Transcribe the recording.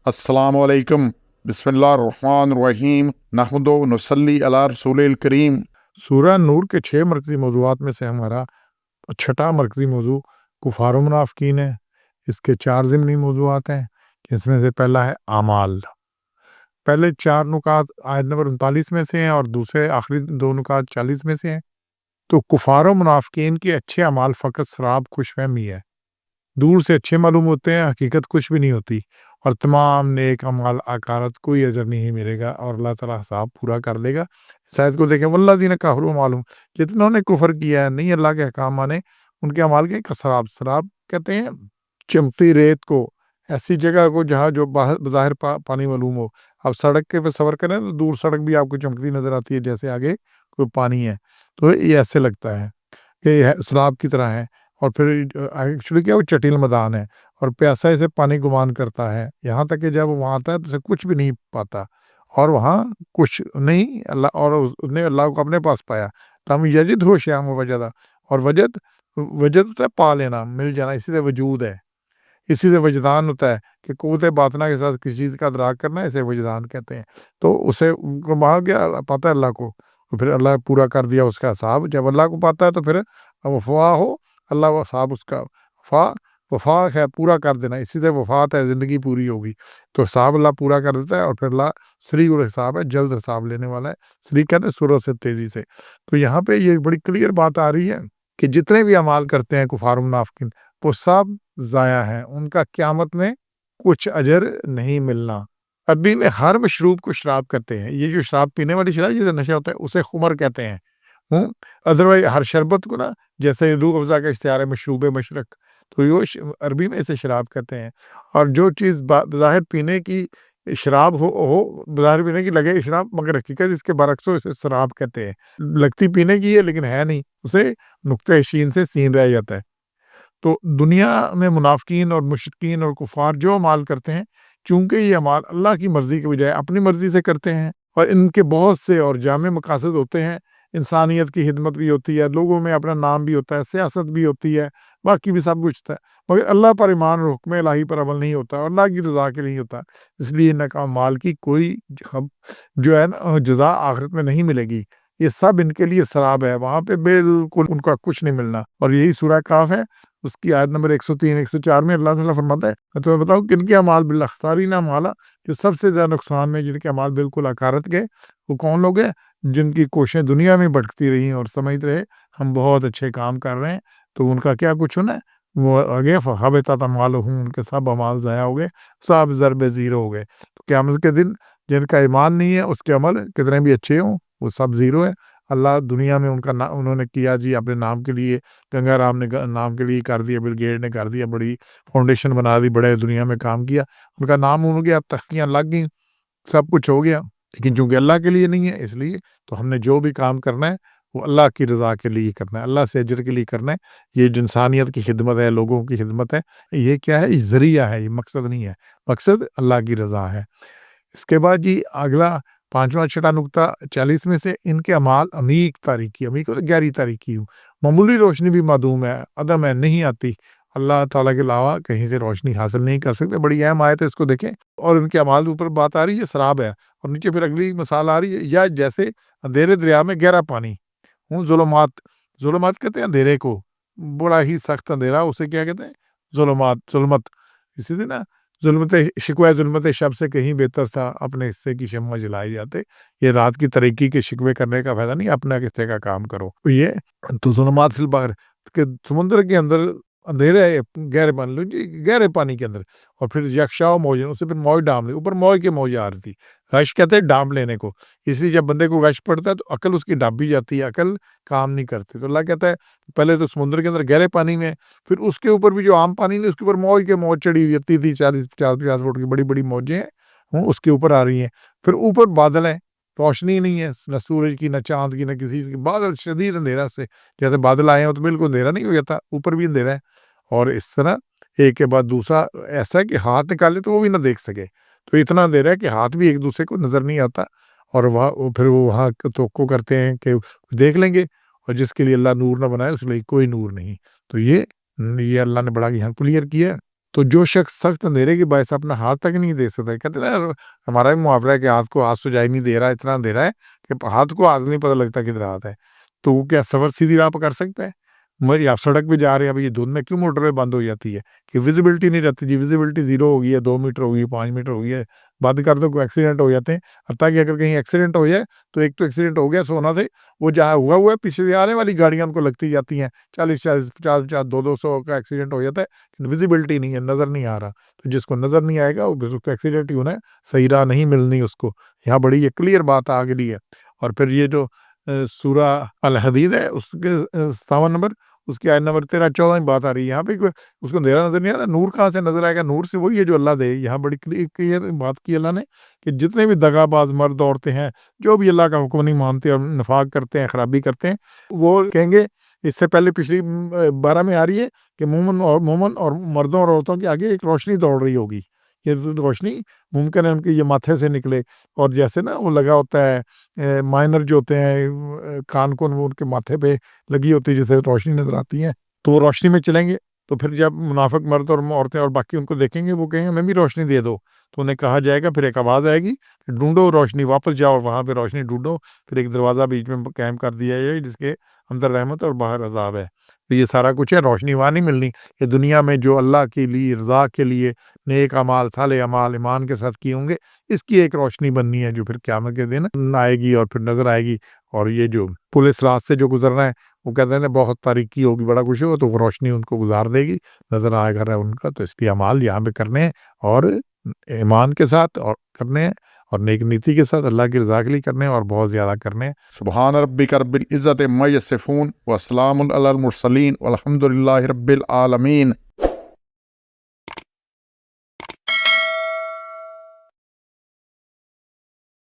अस्सलामु अलैकुम, बिस्मिल्लाहिर्रहमानिर्रहीम, नहमदु व नुसल्ली अला रसूलिल करीम। सूरह नूर के 6 मरकज़ी मौज़ूआत में से हमारा छठा मरकज़ी मौज़ू कुफ़ार व मुनाफ़िकीन है। इसके 4 ज़िमनी मौज़ूआत हैं, इसमें से पहला है आमाल। पहले 4 नुकात आयत नंबर 39 में से हैं और दूसरे आखिरी 2 नुकात 40 में से हैं। तो कुफ़ार व मुनाफ़िकीन के अच्छे अमाल फ़क़त शराब खुशफ़हमी है। दूर से अच्छे मालूम होते हैं, हकीकत कुछ भी नहीं होती, और तमाम नेक अमाल आकारत कोई अजर नहीं मिलेगा और अल्लाह ताला हिसाब पूरा कर देगा। इस आयत को देखें, वल्लज़ीना कफ़रू मालूम, जिन्होंने कुफ़र किया है, नहीं अल्लाह के अहकाम माने, उनके अमाल के कसराब। सराब कहते हैं चमकती रेत को, ऐसी जगह को जहाँ जो बज़ाहिर पानी मालूम हो। आप सड़क के पे सफ़र करें तो दूर सड़क भी आपको चमकती नज़र आती है, जैसे आगे कोई पानी है, तो ये ऐसे लगता है कि शराब की तरह है। और फिर एक्चुअली क्या, वो चटिल मैदान है और प्यासा इसे पानी गुमान करता है, यहाँ तक कि जब वो वहाँ आता है तो उसे कुछ भी नहीं पाता, और वहाँ कुछ नहीं अल्लाह, और उसने अल्लाह को अपने पास पाया। तम यजिद हो श्याम वजदा, और वजद वजद होता है पा लेना, मिल जाना, इसी से वजूद है, इसी से वजदान होता है कि क़ुव्वत बातिना के साथ किसी चीज़ का इदराक करना, इसे वजदान कहते हैं। तो उसे वहाँ गया, पाता है अल्लाह को, तो फिर अल्लाह पूरा कर दिया उसका हिसाब। जब अल्लाह को पाता है तो फिर वफ़ा हो, अल्लाह व साहब उसका वफ़ा है, पूरा कर देना, इसी से वफ़ात है, ज़िंदगी पूरी होगी। तो हिसाब अल्लाह पूरा कर देता है, और फिर अल्लाह सरीउल हिसाब है, जल्द हिसाब लेने वाला है। सरी कहते हैं सूरत से तेज़ी से। तो यहाँ पे ये बड़ी क्लियर बात आ रही है कि जितने भी अमाल करते हैं कुफ़ार मुनाफ़िकीन, वो सब ज़ाया हैं, उनका क़यामत में कुछ अजर नहीं मिलना। अरबी में हर मशरूब को शराब कहते हैं। ये जो शराब पीने वाली शराब, ये जो नशा होता है, उसे खुमर कहते हैं। अदरवाइज़ हर शरबत को ना, जैसे रूह अफ़ज़ा का इश्तिहार है मशरूब मशरक, तो ये अरबी में इसे शराब कहते हैं। और जो चीज़ बज़ाहिर पीने की शराब हो बज़ाहिर पीने की लगे शराब, मगर हकीकत इसके बरअक्स हो, इसे शराब कहते हैं। लगती पीने की है लेकिन है नहीं, उसे नुक्ते शीन से सीन रह जाता है। तो दुनिया में मुनाफ़िकीन और मुशरिकीन और कुफ़ार जो अमाल करते हैं, चूँकि ये अमाल अल्लाह की मर्ज़ी के बजाय अपनी मर्ज़ी से करते हैं, और इनके बहुत से और जामे मकासद होते हैं। इंसानियत की खिदमत भी होती है, लोगों में अपना नाम भी होता है, सियासत भी होती है, बाकी भी सब कुछ होता है, मगर अल्लाह पर ईमान और हुक्म इलाही पर अमल नहीं होता, और अल्लाह की रज़ा के लिए नहीं होता। इसलिए इनका अमाल की कोई जो है ना जज़ा आखिरत में नहीं मिलेगी। ये सब इनके लिए शराब है, वहाँ पे बिल्कुल उनका कुछ नहीं मिलना। और यही सूरह काफ है, उसकी आयत नंबर 103 104 में अल्लाह ताला फरमाता है, मैं तुम्हें बताऊं किनके अमाल बिलअख्सारीन अमाला, जो सबसे ज्यादा नुकसान में, जिनके अमाल बिल्कुल अकारत गए, वो कौन लोग हैं? जिनकी कोशिशें दुनिया में भटकती रही और समझते रहे हम बहुत अच्छे काम कर रहे हैं, तो उनका क्या कुछ होना है, वो आगे हबतत अमालुहुम, उनके सब अमाल ज़ाया हो गए, सब ज़रबे ज़ीरो हो गए। तो क़यामत के दिन जिनका ईमान नहीं है, उसके अमल कितने भी अच्छे हों, वो सब ज़ीरो है। अल्लाह दुनिया में उनका उन्होंने किया जी अपने नाम के लिए, गंगा राम ने नाम के लिए कर दिया, बिल गेट ने कर दिया, बड़ी फाउंडेशन बना दी, बड़े दुनिया में काम किया, उनका नाम हो गया, अब तख्तियाँ लग गई, सब कुछ हो गया, लेकिन चूँकि अल्लाह के लिए नहीं है, इसलिए तो हमने जो भी काम करना है वो अल्लाह की रज़ा के लिए करना है, अल्लाह से अजर के लिए करना है। ये जो इंसानियत की खिदमत है, लोगों की खिदमत है, ये क्या है? ये ज़रिया है, ये मकसद नहीं है। मकसद अल्लाह की रज़ा है। इसके बाद जी अगला 5वां छठा नुकता 40 में से, इनके अमाल अमीक तारीकी, अमीक मतलब गहरी तारीकी, मामूली रोशनी भी मादूम है, अदम है, नहीं आती। अल्लाह ताला के अलावा कहीं से रोशनी हासिल नहीं कर सकते। बड़ी अहम आयत है, इसको देखें। और इनके अमाल ऊपर बात आ रही है, शराब है, और नीचे फिर अगली मिसाल आ रही है, या जैसे अंधेरे दरिया में गहरा पानी, ज़ुलुमात, ज़ुलुमात कहते हैं अंधेरे को, बड़ा ही सख्त अंधेरा, उसे क्या कहते हैं? ज़ुलुमात, ज़ुल्मत। इसी से ना शिकवा ज़ुल्मत शब से कहीं बेहतर था अपने हिस्से की शम्मा जलाए जाते। ये रात की तरीकी के शिकवे करने का फ़ायदा नहीं, अपना हिस्से का काम करो। तो ये तो ज़ुलुमात फिल बहर, कि समुद्र के अंदर अंधेरे है, गहरे मान लो जी, गहरे पानी के अंदर, और फिर यकशाओ मौज, उससे फिर मौज डाम ली, ऊपर मौज के मौज आ रही थी। गश कहते हैं डाम लेने को, इसलिए जब बंदे को गश पड़ता है तो अकल उसकी डाबी जाती है, अकल काम नहीं करती। तो अल्लाह कहता है पहले तो समुद्र के अंदर गहरे पानी में, फिर उसके ऊपर भी जो आम पानी नहीं, उसके ऊपर मौज के मौज चढ़ी हुई होती थी, 40-50 फुट की बड़ी बड़ी मौजें हैं, उसके ऊपर आ रही हैं। फिर ऊपर बादल है, रोशनी नहीं है, न सूरज की, न चांद की, न किसी की, बादल शदीद अंधेरा से, जैसे बादल आए हो तो बिल्कुल अंधेरा नहीं हो जाता, ऊपर भी अंधेरा है। और इस तरह एक के बाद दूसरा ऐसा है कि हाथ निकाले तो वो भी ना देख सके, तो इतना अंधेरा है कि हाथ भी एक दूसरे को नजर नहीं आता। और फिर वो वहाँ तवक्को करते हैं कि देख लेंगे, और जिसके लिए अल्लाह नूर ना बनाए उसके लिए कोई नूर नहीं। तो ये अल्लाह ने बड़ा यहाँ क्लियर किया है। تو جو شخص سخت اندھیرے کی باعث اپنا ہاتھ تک نہیں دے سکتا، کہتے ہیں نا ہمارا بھی محاورہ ہے کہ ہاتھ کو ہاتھ سجائی نہیں دے رہا، اتنا اندھیرا ہے کہ ہاتھ کو ہاتھ نہیں پتہ لگتا کدھر ہاتھ ہے، تو وہ کیا سفر سیدھی راہ پہ کر سکتا ہے؟ مگر آپ سڑک پہ جا رہے ہیں، اب یہ دھند میں کیوں موٹر وے بند ہو جاتی ہے کہ ویزیبلٹی نہیں رہتی جی، ویزیبلٹی 0 ہو گئی ہے، 2 میٹر ہو گئی ہے، 5 میٹر ہو گئی ہے، بند کر دو کوئی ایکسیڈنٹ ہو جاتے ہیں، حتیٰ کہ اگر کہیں ایکسیڈنٹ ہو جائے تو ایک تو ایکسیڈنٹ ہو گیا سونا سے، وہ جہاں ہوا ہے پیچھے سے آنے والی گاڑیاں ان کو لگتی جاتی ہیں، 40 50 200 کا ایکسیڈنٹ ہو جاتا ہے، ویزیبلٹی نہیں ہے، نظر نہیں آ رہا، تو جس کو نظر نہیں آئے گا وہ اس کو ایکسیڈنٹ ہی ہونا ہے، صحیح راہ نہیں ملنی اس کو، یہاں بڑی یہ کلیئر بات آ گئی ہے۔ اور پھر یہ جو سورہ الحدید ہے اس کے 57 نمبر، اس کی آیت نمبر 13 14 میں بات آ رہی ہے، یہاں پہ اس کو اندھیرا نظر نہیں آتا، نور کہاں سے نظر آئے گا؟ نور سے وہی ہے جو اللہ دے، یہاں بڑی کلیئر بات کی اللہ نے کہ جتنے بھی دغا باز مرد عورتیں ہیں جو بھی اللہ کا حکم نہیں مانتے اور نفاق کرتے ہیں، خرابی کرتے ہیں، وہ کہیں گے، اس سے پہلے پچھلی 12 میں آ رہی ہے کہ مومن اور مردوں اور عورتوں کے آگے ایک روشنی دوڑ رہی ہوگی، یہ روشنی ممکن ہے ان کے یہ ماتھے سے نکلے، اور جیسے نا وہ لگا ہوتا ہے مائنر جو ہوتے ہیں کان کون، وہ ان کے ماتھے پہ لگی ہوتی ہے جیسے روشنی نظر آتی ہے، تو وہ روشنی میں چلیں گے، تو پھر جب منافق مرد اور عورتیں اور باقی ان کو دیکھیں گے، وہ کہیں گے ہمیں بھی روشنی دے دو، تو انہیں کہا جائے گا، پھر ایک آواز آئے گی کہ ڈھونڈو روشنی، واپس جاؤ وہاں پہ روشنی ڈھونڈو، پھر ایک دروازہ بیچ میں قائم کر دیا جائے جس کے اندر رحمت اور باہر عذاب ہے، تو یہ سارا کچھ ہے، روشنی وہاں نہیں ملنی، یہ دنیا میں جو اللہ کے لیے رضا کے لیے نیک اعمال صالح اعمال ایمان کے ساتھ کیے ہوں گے، اس کی ایک روشنی بننی ہے جو پھر قیامت کے دن آئے گی اور پھر نظر آئے گی، اور یہ جو پولیس رات سے جو گزرنا ہے وہ کہتے ہیں بہت تاریکی ہوگی، بڑا کچھ ہوگا، تو وہ روشنی ان کو گزار دے گی، نظر آئے گا ان کا، تو اس کے اعمال یہاں پہ کرنے ہیں اور ایمان کے ساتھ اور کرنے ہیں، اور نیک نیتی کے ساتھ اللہ کی رضا کے لیے کرنے ہیں، اور بہت زیادہ کرنے ہیں۔ سبحان ربک رب العزت عما یصفون وسلام علی المرسلین والحمد للہ رب العالمین۔